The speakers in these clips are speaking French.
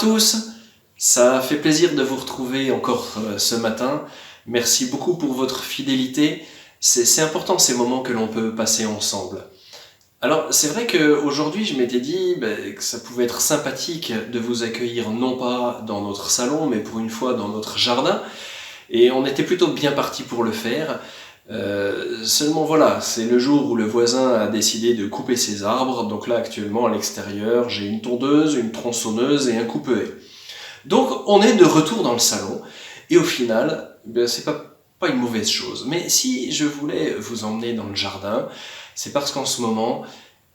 tous, ça fait plaisir de vous retrouver encore ce matin. Merci beaucoup pour votre fidélité. C'est important ces moments que l'on peut passer ensemble. Alors c'est vrai qu'aujourd'hui je m'étais dit que ça pouvait être sympathique de vous accueillir non pas dans notre salon mais pour une fois dans notre jardin. Et on était plutôt bien parti pour le faire. Seulement voilà, c'est le jour où le voisin a décidé de couper ses arbres. Donc là actuellement à l'extérieur j'ai une tondeuse, une tronçonneuse et un coupe-haie. Donc on est de retour dans le salon et au final c'est pas une mauvaise chose. Mais si je voulais vous emmener dans le jardin, c'est parce qu'en ce moment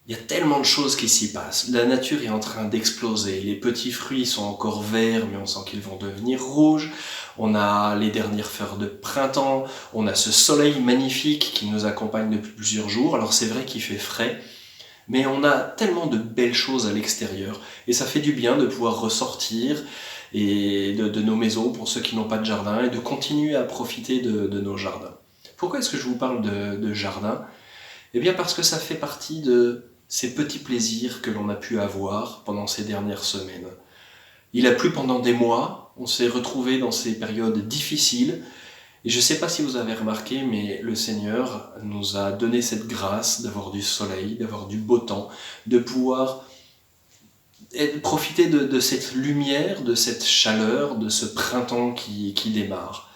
il y a tellement de choses qui s'y passent. La nature est en train d'exploser. Les petits fruits sont encore verts, mais on sent qu'ils vont devenir rouges. On a les dernières fleurs de printemps. On a ce soleil magnifique qui nous accompagne depuis plusieurs jours. Alors c'est vrai qu'il fait frais, mais on a tellement de belles choses à l'extérieur. Et ça fait du bien de pouvoir ressortir et de nos maisons pour ceux qui n'ont pas de jardin et de continuer à profiter de nos jardins. Pourquoi est-ce que je vous parle de jardin ? Eh bien parce que ça fait partie de ces petits plaisirs que l'on a pu avoir pendant ces dernières semaines. Il a plu pendant des mois, on s'est retrouvés dans ces périodes difficiles, et je ne sais pas si vous avez remarqué, mais le Seigneur nous a donné cette grâce d'avoir du soleil, d'avoir du beau temps, de pouvoir profiter de cette lumière, de cette chaleur, de ce printemps qui démarre.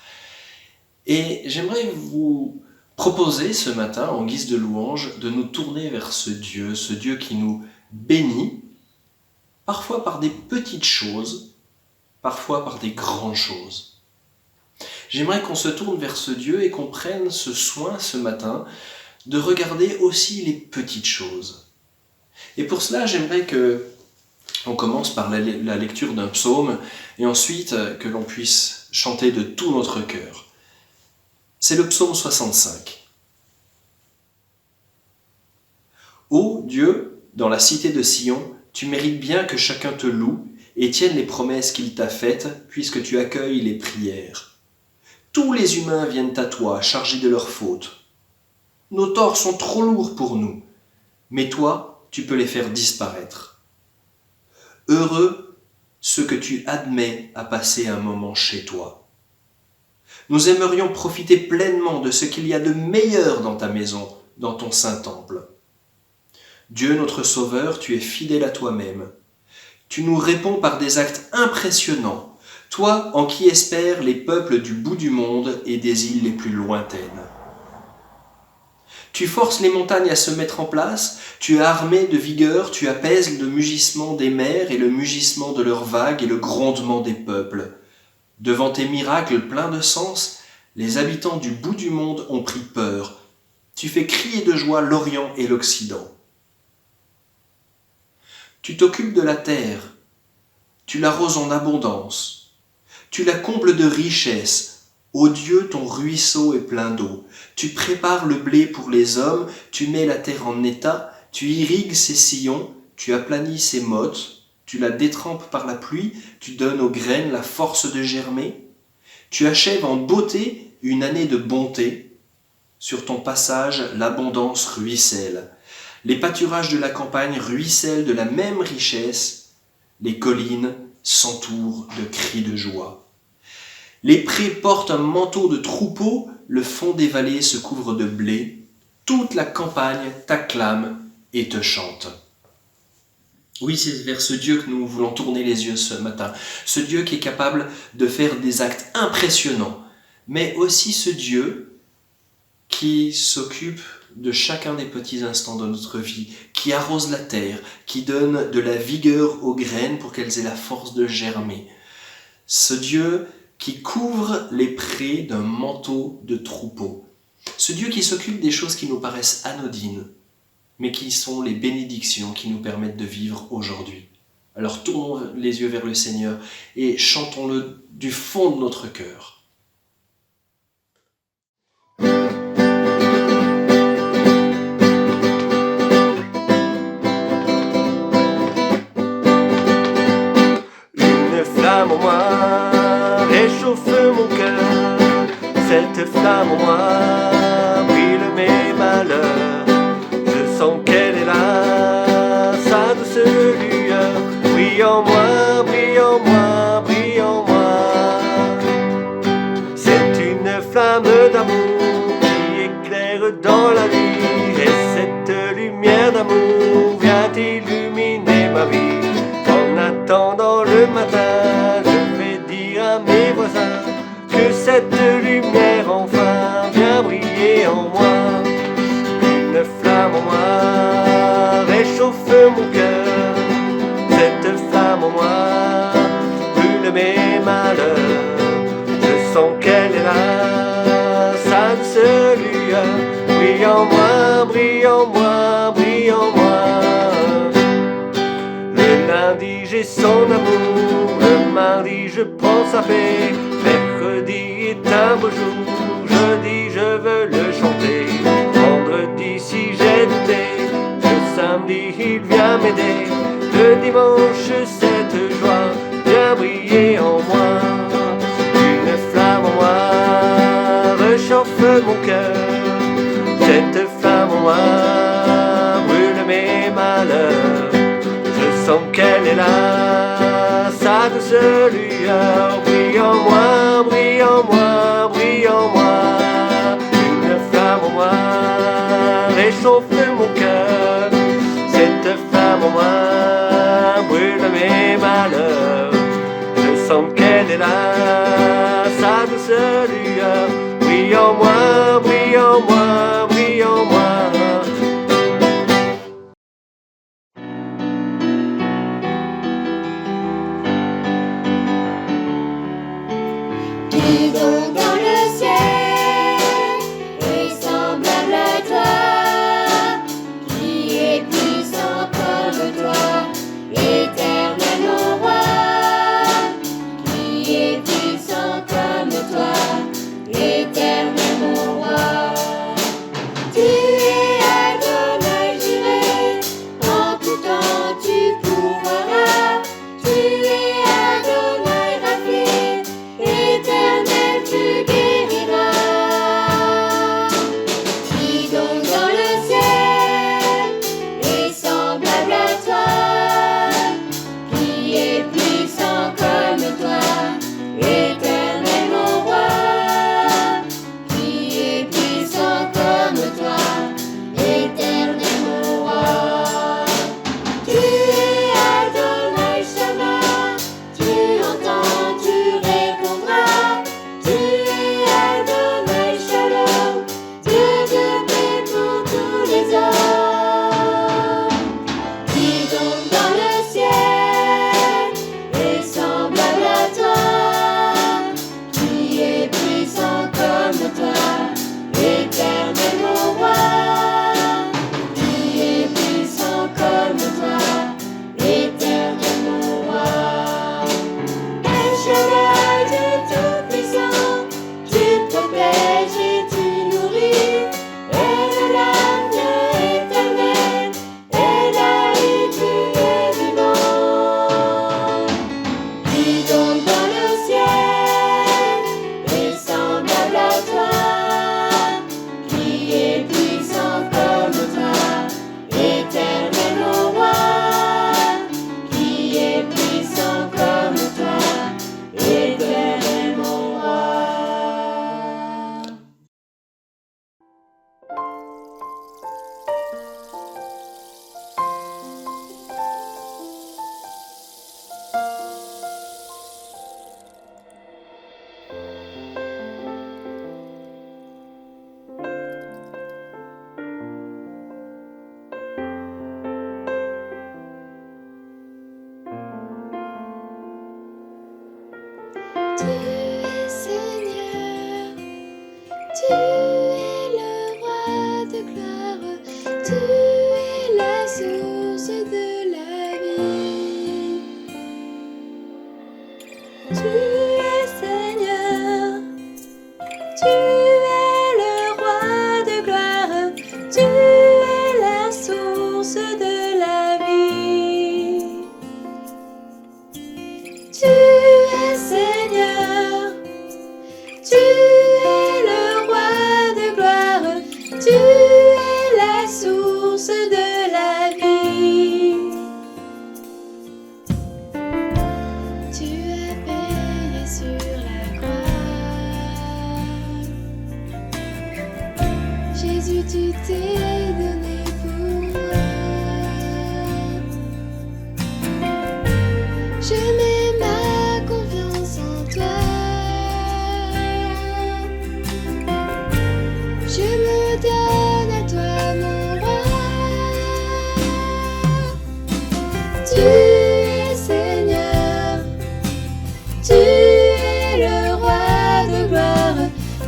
Et j'aimerais vous proposer ce matin, en guise de louange, de nous tourner vers ce Dieu qui nous bénit, parfois par des petites choses, parfois par des grandes choses. J'aimerais qu'on se tourne vers ce Dieu et qu'on prenne ce soin ce matin de regarder aussi les petites choses. Et pour cela, j'aimerais que on commence par la lecture d'un psaume et ensuite que l'on puisse chanter de tout notre cœur. C'est le psaume 65. Ô Dieu, dans la cité de Sion, tu mérites bien que chacun te loue et tienne les promesses qu'il t'a faites, puisque tu accueilles les prières. Tous les humains viennent à toi, chargés de leurs fautes. Nos torts sont trop lourds pour nous, mais toi, tu peux les faire disparaître. Heureux ceux que tu admets à passer un moment chez toi. Nous aimerions profiter pleinement de ce qu'il y a de meilleur dans ta maison, dans ton saint temple. Dieu notre Sauveur, tu es fidèle à toi-même. Tu nous réponds par des actes impressionnants, toi en qui espèrent les peuples du bout du monde et des îles les plus lointaines. Tu forces les montagnes à se mettre en place, tu es armé de vigueur, tu apaises le mugissement des mers et le mugissement de leurs vagues et le grondement des peuples. Devant tes miracles pleins de sens, les habitants du bout du monde ont pris peur. Tu fais crier de joie l'Orient et l'Occident. Tu t'occupes de la terre, tu l'arroses en abondance, tu la combles de richesses. Ô Dieu, ton ruisseau est plein d'eau. Tu prépares le blé pour les hommes, tu mets la terre en état, tu irrigues ses sillons, tu aplanis ses mottes, tu la détrempes par la pluie, tu donnes aux graines la force de germer. Tu achèves en beauté une année de bonté. Sur ton passage, l'abondance ruisselle. Les pâturages de la campagne ruissellent de la même richesse. Les collines s'entourent de cris de joie. Les prés portent un manteau de troupeau, le fond des vallées se couvre de blé. Toute la campagne t'acclame et te chante. Oui, c'est vers ce Dieu que nous voulons tourner les yeux ce matin. Ce Dieu qui est capable de faire des actes impressionnants, mais aussi ce Dieu qui s'occupe de chacun des petits instants de notre vie, qui arrose la terre, qui donne de la vigueur aux graines pour qu'elles aient la force de germer. Ce Dieu qui couvre les prés d'un manteau de troupeau. Ce Dieu qui s'occupe des choses qui nous paraissent anodines, mais qui sont les bénédictions qui nous permettent de vivre aujourd'hui. Alors tournons les yeux vers le Seigneur et chantons-le du fond de notre cœur. Une flamme en moi réchauffe mon cœur, cette flamme en moi brûle mes malheurs. Je sens qu'elle est là, sa douce lueur, brille en moi, brille en moi. mes voisins, que cette lumière enfin vient briller en moi. Une flamme en moi réchauffe mon cœur, cette flamme en moi brûle mes malheurs. Je sens qu'elle est là, sa douce lueur, brille en moi, brille en moi, brille en moi. Le lundi j'ai son amour, le mardi je prends sa paix, mercredi est un beau jour, jeudi je veux le chanter, vendredi si j'ai douté, le samedi il vient m'aider, le dimanche cette joie vient briller en moi. Une flamme en moi réchauffe mon cœur, cette flamme en moi brûle mes malheurs. Je sens qu'elle est là, sa douce lueur, brille en moi, brille en moi, brille en moi. Une flamme en moi réchauffe mon cœur, cette flamme en moi brûle mes malheurs. Je sens qu'elle est là, sa douce lueur, brille en moi, brille en moi, brille en moi. Qui donc dans le ciel est semblable à toi, qui est puissant comme toi, éternel mon roi, qui est puissant comme toi, éternel mon roi. Tu es Adonai Jireh, en tout temps tu pourvoiras, tu es Adonai Rapha, éternel tu guériras. Qui donc dans le ciel est semblable à toi, qui est puissant comme toi, éternel mon roi, qui est puissant comme toi, éternel mon roi. Tu es Adonai Shammah, tu entends, tu répondras. Tu es Adonai Shalom, Dieu de paix pour tous les hommes. Qui donc dans le ciel est semblable à toi, qui est puissant comme toi, éternel mon roi, qui est puissant comme toi, éternel mon roi. El Shaddai, Dieu tout-puissant, tu protèges et tu nourris. El-Olam, Dieu éternel, El-Haï, tu es vivant. Qui donc dans le ciel est semblable à toi, qui est puissant comme toi, éternel mon roi, qui est puissant comme toi, éternel mon roi. Tu es Seigneur, tu es le roi de gloire, tu es la source de la vie. Tu es Seigneur, tu es le roi de gloire, tu es la source de la vie. Tu es Seigneur, tu es le roi de gloire, tu es la source de la vie. Tu as payé sur la croix. Jésus, tu t'es donné pour moi. Je mets ma confiance en toi.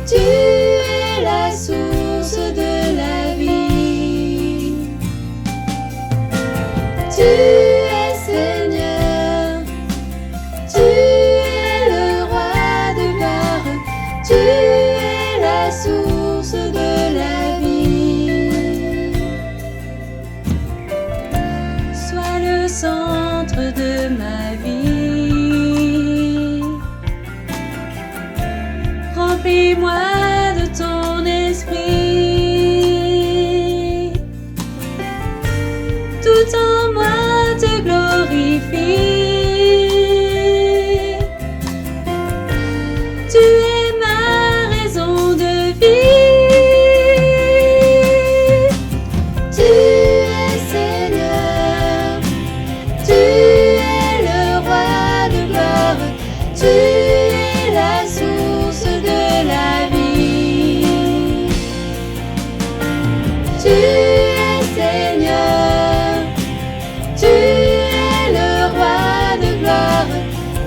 Tu es la source de la vie. Tu es Seigneur, tu es le roi de gloire, tu es la source de la vie. Sois le centre de ma vie. Remplis-moi de ton esprit. Tout en moi te glorifie. Tu es ma raison de vie. Tu es Seigneur, tu es le roi de gloire, tu es la source de la vie. Tu es Seigneur, tu es le roi de gloire,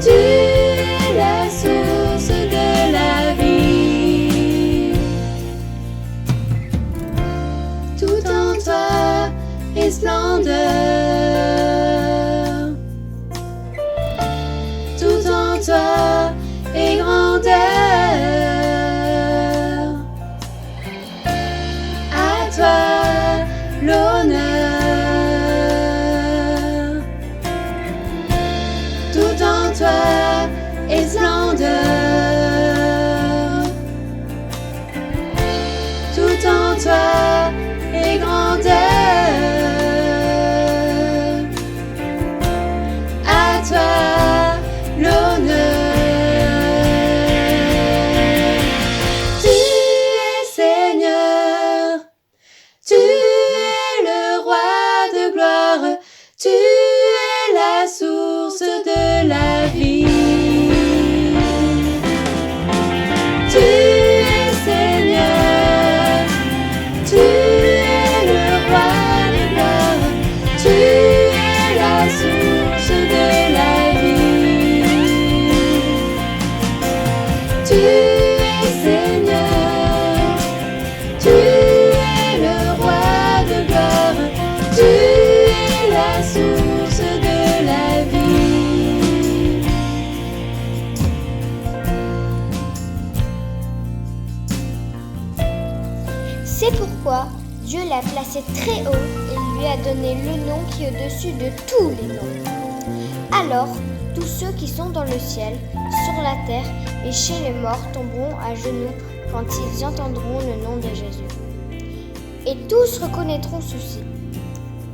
tu es la source de la vie. Tout en toi est splendeur, tout en toi est grandeur. À toi l'honneur, tout en toi est splendeur, tout en toi est grandeur. À toi l'honneur. Tu es Seigneur, tu es le roi de gloire, tu es la source de la vie. Tu es Seigneur, tu es le roi de gloire, tu es la source de la vie. Tu es Seigneur, tu es le roi de gloire, tu es la source de la vie. C'est pourquoi Dieu l'a placé très haut et lui a donné le nom qui est au-dessus de tous les noms. Alors, tous ceux qui sont dans le ciel, sur la terre et chez les morts tomberont à genoux quand ils entendront le nom de Jésus. Et tous reconnaîtront ceci: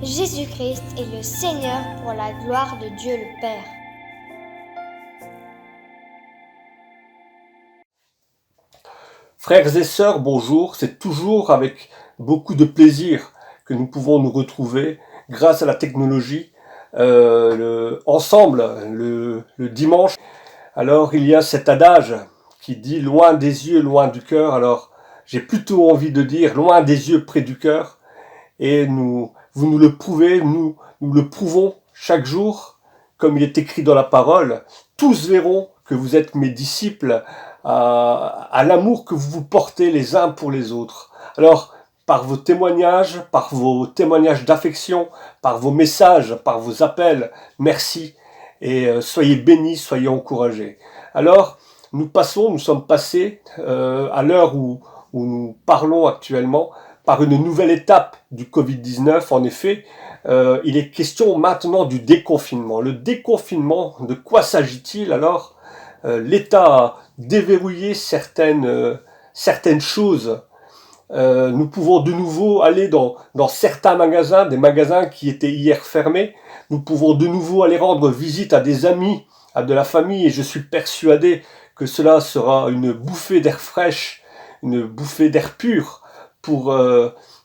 Jésus-Christ est le Seigneur, pour la gloire de Dieu le Père. Frères et sœurs, bonjour. C'est toujours avec beaucoup de plaisir que nous pouvons nous retrouver grâce à la technologie ensemble le dimanche. Alors il y a cet adage qui dit loin des yeux, loin du cœur. Alors j'ai plutôt envie de dire loin des yeux, près du cœur. Et vous nous le prouvez, nous le prouvons chaque jour, comme il est écrit dans la parole. Tous verront que vous êtes mes disciples à l'amour que vous vous portez les uns pour les autres. Alors, par vos témoignages d'affection, par vos messages, par vos appels, merci et soyez bénis, soyez encouragés. Alors, nous sommes passés à l'heure où nous parlons actuellement par une nouvelle étape du Covid-19. En effet, il est question maintenant du déconfinement. Le déconfinement, de quoi s'agit-il alors ? L'État a déverrouillé certaines choses. Nous pouvons de nouveau aller dans certains magasins, des magasins qui étaient hier fermés. Nous pouvons de nouveau aller rendre visite à des amis, à de la famille, et je suis persuadé que cela sera une bouffée d'air fraîche, une bouffée d'air pur pour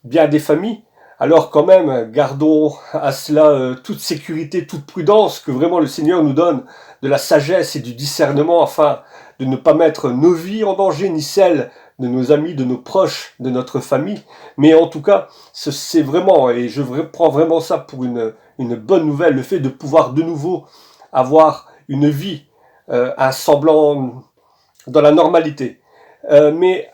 bien des familles. Alors quand même, gardons à cela toute sécurité, toute prudence, que vraiment le Seigneur nous donne de la sagesse et du discernement afin de ne pas mettre nos vies en danger, ni celles de nos amis, de nos proches, de notre famille. Mais en tout cas, c'est vraiment, et je prends vraiment ça pour une bonne nouvelle, le fait de pouvoir de nouveau avoir une vie, un semblant dans la normalité. Mais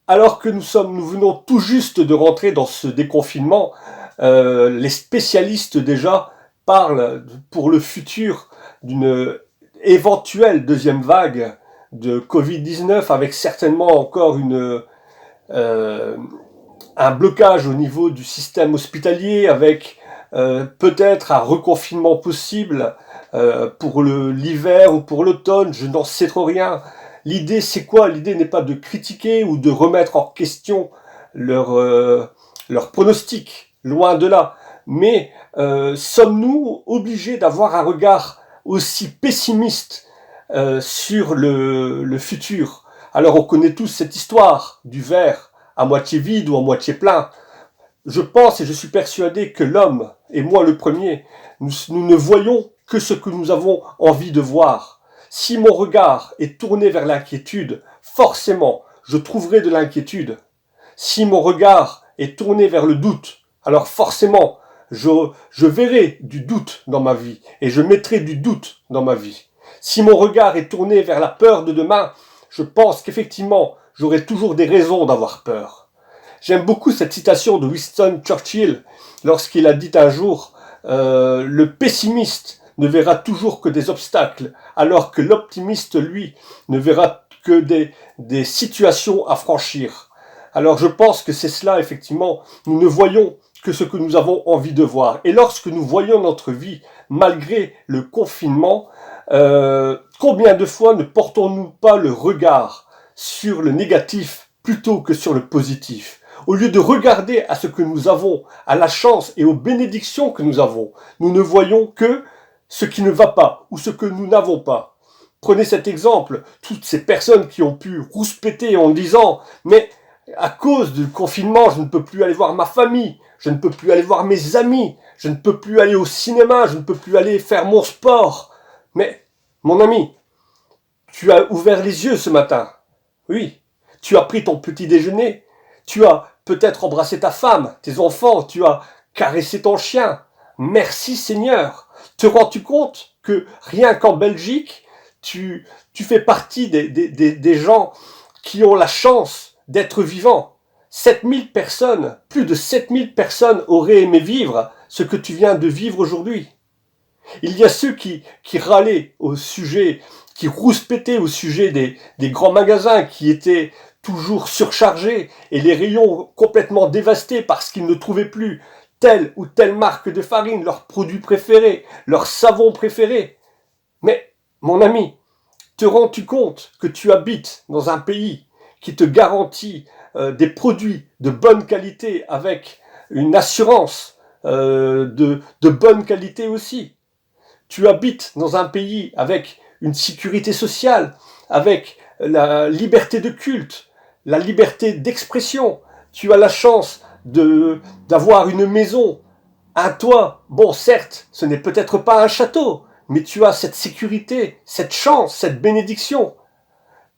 alors que nous venons tout juste de rentrer dans ce déconfinement, les spécialistes déjà parlent pour le futur d'une éventuelle deuxième vague de Covid-19 avec certainement encore un blocage au niveau du système hospitalier, avec peut-être un reconfinement possible pour l'hiver ou pour l'automne, je n'en sais trop rien. L'idée c'est quoi? L'idée n'est pas de critiquer ou de remettre en question leur pronostic, loin de là. Mais sommes-nous obligés d'avoir un regard aussi pessimiste sur le futur? Alors on connaît tous cette histoire du verre à moitié vide ou à moitié plein. Je pense et je suis persuadé que l'homme, et moi le premier, nous ne voyons que ce que nous avons envie de voir. Si mon regard est tourné vers l'inquiétude, forcément, je trouverai de l'inquiétude. Si mon regard est tourné vers le doute, alors forcément, je verrai du doute dans ma vie et je mettrai du doute dans ma vie. Si mon regard est tourné vers la peur de demain, je pense qu'effectivement, j'aurai toujours des raisons d'avoir peur. J'aime beaucoup cette citation de Winston Churchill lorsqu'il a dit un jour le pessimiste ne verra toujours que des obstacles, alors que l'optimiste, lui, ne verra que des situations à franchir. Alors je pense que c'est cela, effectivement, nous ne voyons que ce que nous avons envie de voir. Et lorsque nous voyons notre vie, malgré le confinement, combien de fois ne portons-nous pas le regard sur le négatif plutôt que sur le positif? Au lieu de regarder à ce que nous avons, à la chance et aux bénédictions que nous avons, nous ne voyons que ce qui ne va pas ou ce que nous n'avons pas. Prenez cet exemple, toutes ces personnes qui ont pu rouspéter en disant « Mais à cause du confinement, je ne peux plus aller voir ma famille, je ne peux plus aller voir mes amis, je ne peux plus aller au cinéma, je ne peux plus aller faire mon sport. » Mais, mon ami, tu as ouvert les yeux ce matin. Oui, tu as pris ton petit déjeuner, tu as peut-être embrassé ta femme, tes enfants, tu as caressé ton chien. Merci Seigneur. Te rends-tu compte que rien qu'en Belgique, tu fais partie des gens qui ont la chance d'être vivants? 7000 personnes, plus de 7000 personnes auraient aimé vivre ce que tu viens de vivre aujourd'hui. Il y a ceux qui râlaient au sujet, qui rouspétaient au sujet des grands magasins qui étaient toujours surchargés et les rayons complètement dévastés parce qu'ils ne trouvaient plus telle ou telle marque de farine, leurs produits préférés, leurs savons préférés. Mais, mon ami, te rends-tu compte que tu habites dans un pays qui te garantit des produits de bonne qualité avec une assurance de bonne qualité aussi? Tu habites dans un pays avec une sécurité sociale, avec la liberté de culte, la liberté d'expression. Tu as la chance d'avoir une maison, un toit. Bon, certes, ce n'est peut-être pas un château, mais tu as cette sécurité, cette chance, cette bénédiction.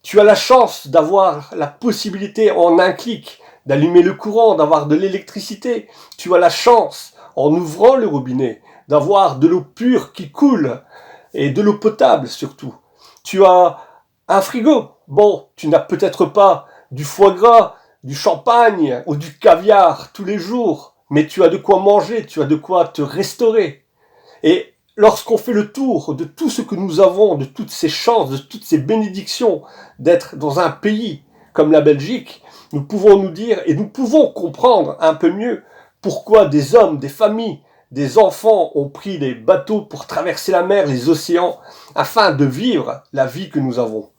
Tu as la chance d'avoir la possibilité en un clic d'allumer le courant, d'avoir de l'électricité. Tu as la chance, en ouvrant le robinet, d'avoir de l'eau pure qui coule et de l'eau potable surtout. Tu as un frigo. Bon, tu n'as peut-être pas du foie gras, du champagne ou du caviar tous les jours, mais tu as de quoi manger, tu as de quoi te restaurer. Et lorsqu'on fait le tour de tout ce que nous avons, de toutes ces chances, de toutes ces bénédictions d'être dans un pays comme la Belgique, nous pouvons nous dire et nous pouvons comprendre un peu mieux pourquoi des hommes, des familles, des enfants ont pris des bateaux pour traverser la mer, les océans, afin de vivre la vie que nous avons.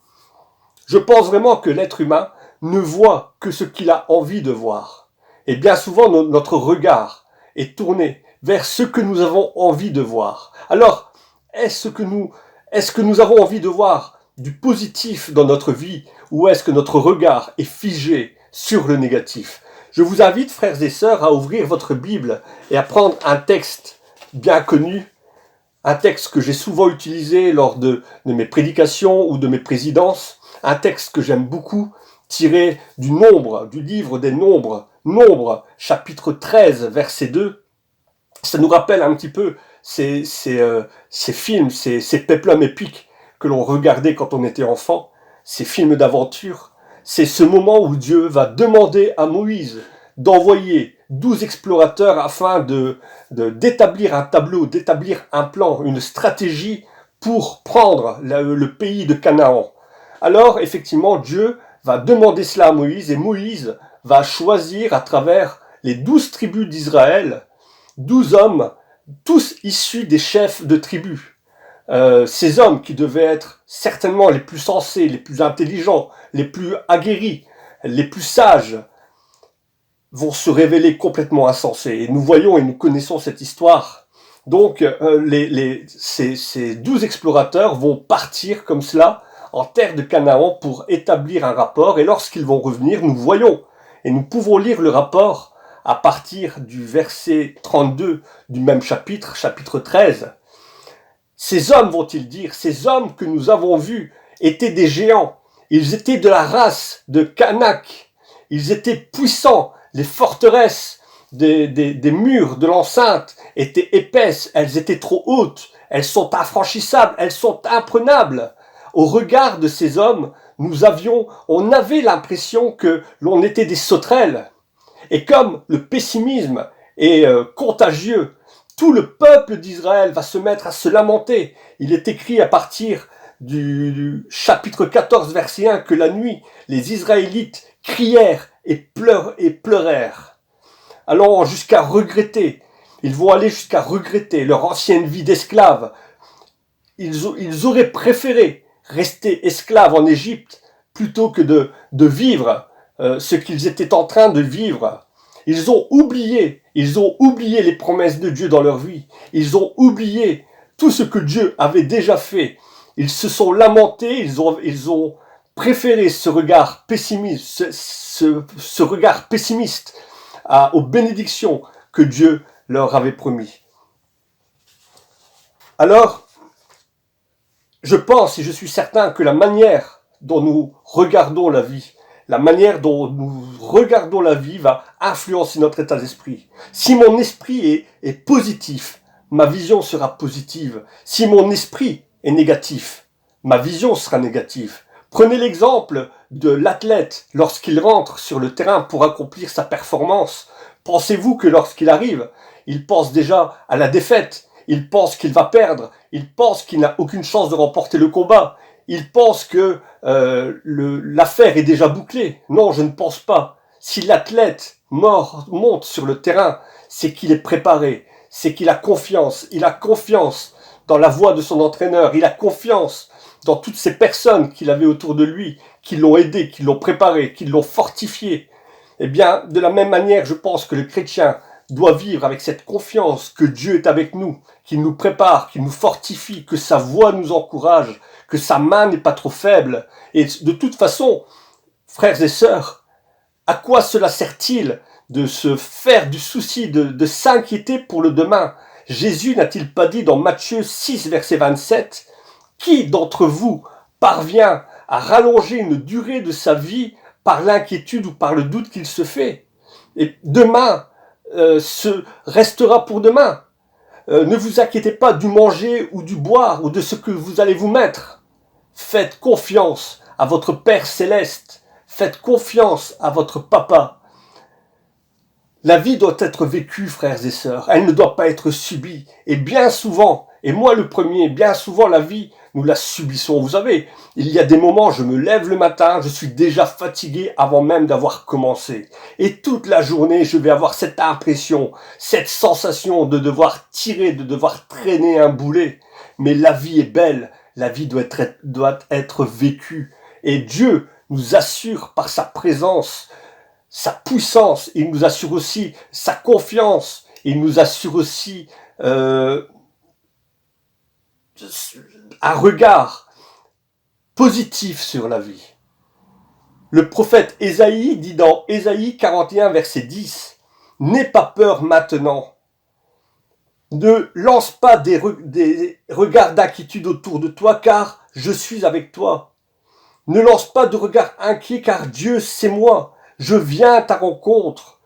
Je pense vraiment que l'être humain ne voit que ce qu'il a envie de voir. Et bien souvent, notre regard est tourné vers ce que nous avons envie de voir. Alors, est-ce que nous avons envie de voir du positif dans notre vie, ou est-ce que notre regard est figé sur le négatif? Je vous invite, frères et sœurs, à ouvrir votre Bible et à prendre un texte bien connu, un texte que j'ai souvent utilisé lors de mes prédications ou de mes présidences, un texte que j'aime beaucoup, tiré du livre des Nombres, Nombres, chapitre 13, verset 2. Ça nous rappelle un petit peu ces films, ces péplums épiques que l'on regardait quand on était enfant, ces films d'aventure, c'est ce moment où Dieu va demander à Moïse d'envoyer 12 explorateurs afin d'établir un tableau, d'établir un plan, une stratégie pour prendre le pays de Canaan. Alors, effectivement, Dieu va demander cela à Moïse et Moïse va choisir à travers les 12 tribus d'Israël, 12 hommes, tous issus des chefs de tribus. Ces hommes qui devaient être certainement les plus sensés, les plus intelligents, les plus aguerris, les plus sages, vont se révéler complètement insensés. Et nous voyons et nous connaissons cette histoire. Donc, ces 12 explorateurs vont partir comme cela en terre de Canaan pour établir un rapport. Et lorsqu'ils vont revenir, nous voyons, et nous pouvons lire le rapport à partir du verset 32 du même chapitre, chapitre 13. Ces hommes, vont-ils dire, ces hommes que nous avons vus étaient des géants. Ils étaient de la race de Canak. Ils étaient puissants. Les forteresses des murs de l'enceinte étaient épaisses. Elles étaient trop hautes. Elles sont infranchissables. Elles sont imprenables. Au regard de ces hommes, on avait l'impression que l'on était des sauterelles. Et comme le pessimisme est contagieux, tout le peuple d'Israël va se mettre à se lamenter. Il est écrit à partir du chapitre 14, verset 1, que la nuit, les Israélites crièrent et pleurèrent, allant jusqu'à regretter. Ils vont aller jusqu'à regretter leur ancienne vie d'esclaves. Ils auraient préféré rester esclaves en Égypte plutôt que de vivre ce qu'ils étaient en train de vivre. Ils ont oublié les promesses de Dieu dans leur vie. Ils ont oublié tout ce que Dieu avait déjà fait. Ils se sont lamentés, ils ont préféré ce regard pessimiste, ce regard pessimiste aux bénédictions que Dieu leur avait promis. Alors, je pense et je suis certain que la manière dont nous regardons la vie, la manière dont nous regardons la vie va influencer notre état d'esprit. Si mon esprit est positif, ma vision sera positive. Si mon esprit est négatif, ma vision sera négative. Prenez l'exemple de l'athlète lorsqu'il rentre sur le terrain pour accomplir sa performance. Pensez-vous que lorsqu'il arrive, il pense déjà à la défaite, il pense qu'il va perdre, il pense qu'il n'a aucune chance de remporter le combat, il pense que l'affaire est déjà bouclée. Non, je ne pense pas. Si l'athlète monte sur le terrain, c'est qu'il est préparé, c'est qu'il a confiance. Il a confiance dans la voix de son entraîneur, il a confiance dans toutes ces personnes qu'il avait autour de lui, qui l'ont aidé, qui l'ont préparé, qui l'ont fortifié. Eh bien, de la même manière, je pense que le chrétien doit vivre avec cette confiance que Dieu est avec nous, qu'il nous prépare, qu'il nous fortifie, que sa voix nous encourage, que sa main n'est pas trop faible. Et de toute façon, frères et sœurs, à quoi cela sert-il de se faire du souci, de s'inquiéter pour le demain? Jésus n'a-t-il pas dit dans Matthieu 6, verset 27, « Qui d'entre vous parvient à rallonger une durée de sa vie par l'inquiétude ou par le doute qu'il se fait? Et demain restera pour demain. Ne vous inquiétez pas du manger ou du boire ou de ce que vous allez vous mettre. Faites confiance à votre Père céleste. Faites confiance à votre Papa. La vie doit être vécue, frères et sœurs. Elle ne doit pas être subie. Et bien souvent, et moi le premier, bien souvent la vie, nous la subissons. Vous savez, il y a des moments, je me lève le matin, je suis déjà fatigué avant même d'avoir commencé. Et toute la journée, je vais avoir cette impression, cette sensation de devoir tirer, de devoir traîner un boulet. Mais la vie est belle, la vie doit être vécue. Et Dieu nous assure par sa présence, sa puissance, il nous assure aussi sa confiance, il nous assure aussi un regard positif sur la vie. Le prophète Ésaïe dit dans Ésaïe 41, verset 10, « N'aie pas peur maintenant, ne lance pas des regards d'inquiétude autour de toi, car je suis avec toi. Ne lance pas de regards inquiets, car Dieu, c'est moi. Je viens à ta rencontre.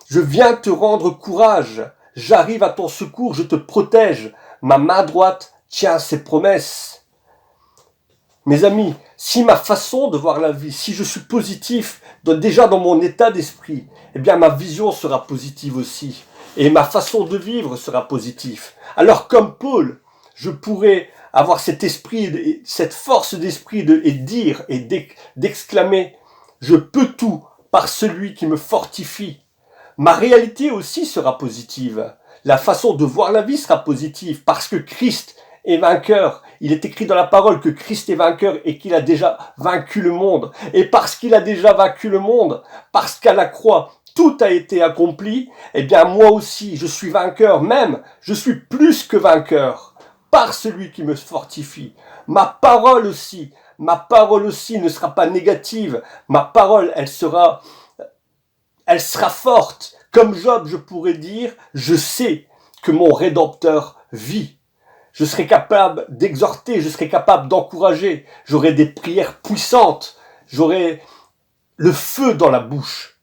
Je viens te rendre courage. J'arrive à ton secours, je te protège. Ma main droite tient ses promesses. » Mes amis, si ma façon de voir la vie, si je suis positif déjà dans mon état d'esprit, eh bien ma vision sera positive aussi. Et ma façon de vivre sera positive. Alors comme Paul, je pourrais avoir cet esprit, cette force d'esprit et dire et d'exclamer « Je peux tout par celui qui me fortifie ». Ma réalité aussi sera positive. La façon de voir la vie sera positive parce que Christ est vainqueur. Il est écrit dans la parole que Christ est vainqueur et qu'il a déjà vaincu le monde. Et parce qu'il a déjà vaincu le monde, parce qu'à la croix, tout a été accompli, eh bien moi aussi, je suis vainqueur, même, je suis plus que vainqueur, par celui qui me fortifie. Ma parole aussi ne sera pas négative. Ma parole, elle sera forte. Comme Job, je pourrais dire, je sais que mon Rédempteur vit. Je serai capable d'exhorter, je serai capable d'encourager. J'aurai des prières puissantes. J'aurai le feu dans la bouche.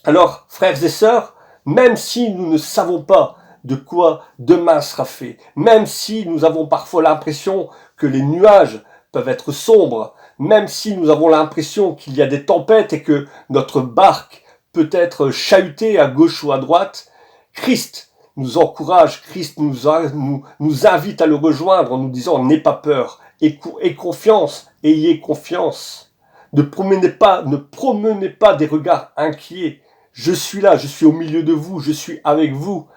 Alors, frères et sœurs, même si nous ne savons pas de quoi demain sera fait, même si nous avons parfois l'impression que les nuages peuvent être sombres, même si nous avons l'impression qu'il y a des tempêtes et que notre barque peut être chahutée à gauche ou à droite, Christ nous encourage, Christ nous invite à le rejoindre en nous disant « N'aie pas peur, aie confiance, ayez confiance. Ne promenez pas des regards inquiets. Je suis là, je suis au milieu de vous, je suis avec vous. »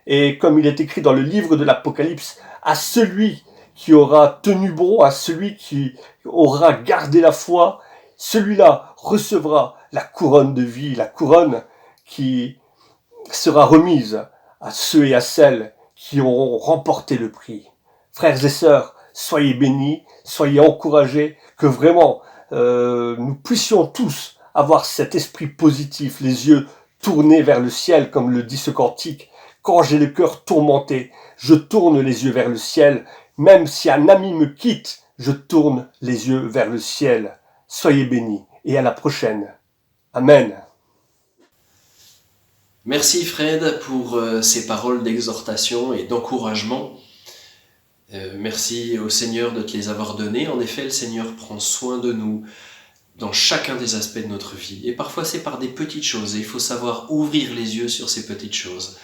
Et comme il est écrit dans le livre de l'Apocalypse, à celui qui aura tenu bon, à celui qui aura gardé la foi, celui-là recevra la couronne de vie, la couronne qui sera remise à ceux et à celles qui auront remporté le prix. Frères et sœurs, soyez bénis, soyez encouragés, que vraiment nous puissions tous avoir cet esprit positif, les yeux tournés vers le ciel, comme le dit ce cantique. Quand j'ai le cœur tourmenté, je tourne les yeux vers le ciel. Même si un ami me quitte, je tourne les yeux vers le ciel. Soyez bénis et à la prochaine. Amen. Merci Fred pour ces paroles d'exhortation et d'encouragement. Merci au Seigneur de te les avoir données. En effet, le Seigneur prend soin de nous dans chacun des aspects de notre vie. Et parfois, c'est par des petites choses. Et il faut savoir ouvrir les yeux sur ces petites choses.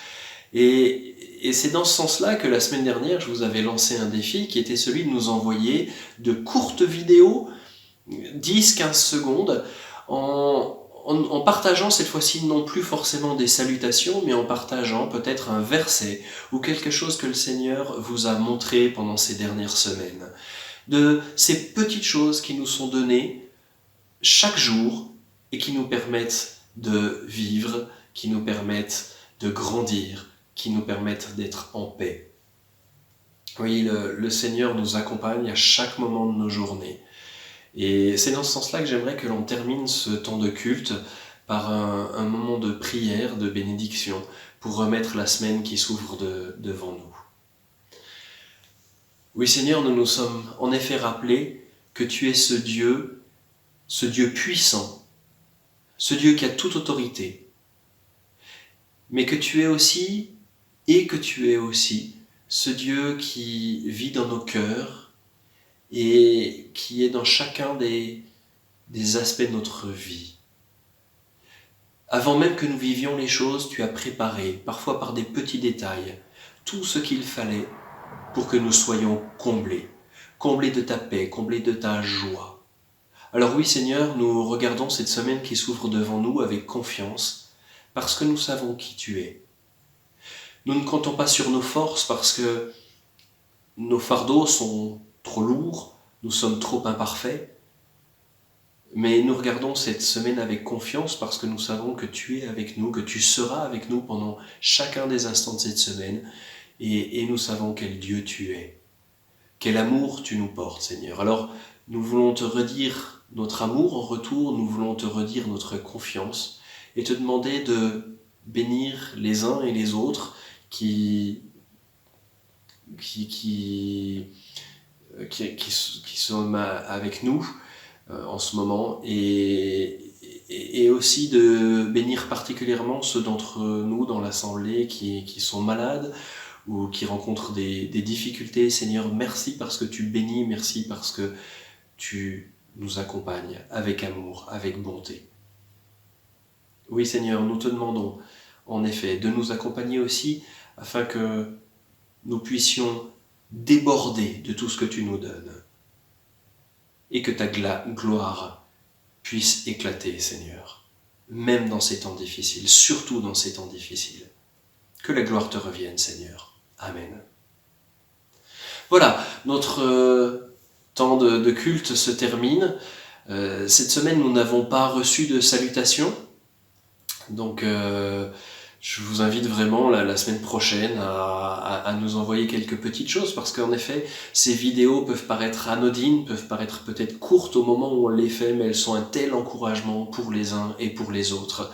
Et c'est dans ce sens-là que la semaine dernière, je vous avais lancé un défi qui était celui de nous envoyer de courtes vidéos, 10-15 secondes, en partageant cette fois-ci non plus forcément des salutations, mais en partageant peut-être un verset ou quelque chose que le Seigneur vous a montré pendant ces dernières semaines. De ces petites choses qui nous sont données chaque jour et qui nous permettent de vivre, qui nous permettent de grandir, qui nous permettent d'être en paix. Oui, le Seigneur nous accompagne à chaque moment de nos journées. Et c'est dans ce sens-là que j'aimerais que l'on termine ce temps de culte par un moment de prière, de bénédiction, pour remettre la semaine qui s'ouvre devant nous. Oui Seigneur, nous nous sommes en effet rappelés que tu es ce Dieu puissant, ce Dieu qui a toute autorité, mais que tu es aussi ce Dieu qui vit dans nos cœurs et qui est dans chacun des aspects de notre vie. Avant même que nous vivions les choses, tu as préparé, parfois par des petits détails, tout ce qu'il fallait pour que nous soyons comblés de ta paix, comblés de ta joie. Alors oui Seigneur, nous regardons cette semaine qui s'ouvre devant nous avec confiance, parce que nous savons qui tu es. Nous ne comptons pas sur nos forces parce que nos fardeaux sont trop lourds, nous sommes trop imparfaits, mais nous regardons cette semaine avec confiance parce que nous savons que tu es avec nous, que tu seras avec nous pendant chacun des instants de cette semaine, et nous savons quel Dieu tu es, quel amour tu nous portes Seigneur. Alors nous voulons te redire notre amour en retour, nous voulons te redire notre confiance et te demander de bénir les uns et les autres qui sont avec nous en ce moment et aussi de bénir particulièrement ceux d'entre nous dans l'assemblée qui sont malades ou qui rencontrent des difficultés. Seigneur, merci parce que tu bénis, merci parce que tu nous accompagnes avec amour, avec bonté. Oui Seigneur, nous te demandons en effet de nous accompagner aussi afin que nous puissions déborder de tout ce que tu nous donnes et que ta gloire puisse éclater, Seigneur, même dans ces temps difficiles, surtout dans ces temps difficiles. Que la gloire te revienne, Seigneur. Amen. Voilà, notre temps de culte se termine. Cette semaine, nous n'avons pas reçu de salutations. Donc, je vous invite vraiment la semaine prochaine à nous envoyer quelques petites choses parce qu'en effet, ces vidéos peuvent paraître anodines, peuvent paraître peut-être courtes au moment où on les fait, mais elles sont un tel encouragement pour les uns et pour les autres.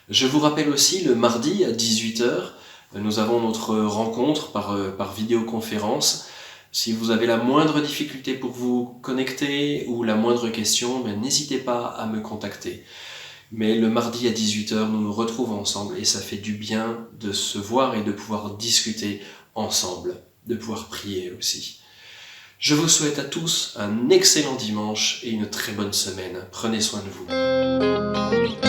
Je vous rappelle aussi, le mardi à 18h, nous avons notre rencontre par vidéoconférence. Si vous avez la moindre difficulté pour vous connecter ou la moindre question, n'hésitez pas à me contacter. Mais le mardi à 18h, nous nous retrouvons ensemble et ça fait du bien de se voir et de pouvoir discuter ensemble, de pouvoir prier aussi. Je vous souhaite à tous un excellent dimanche et une très bonne semaine. Prenez soin de vous.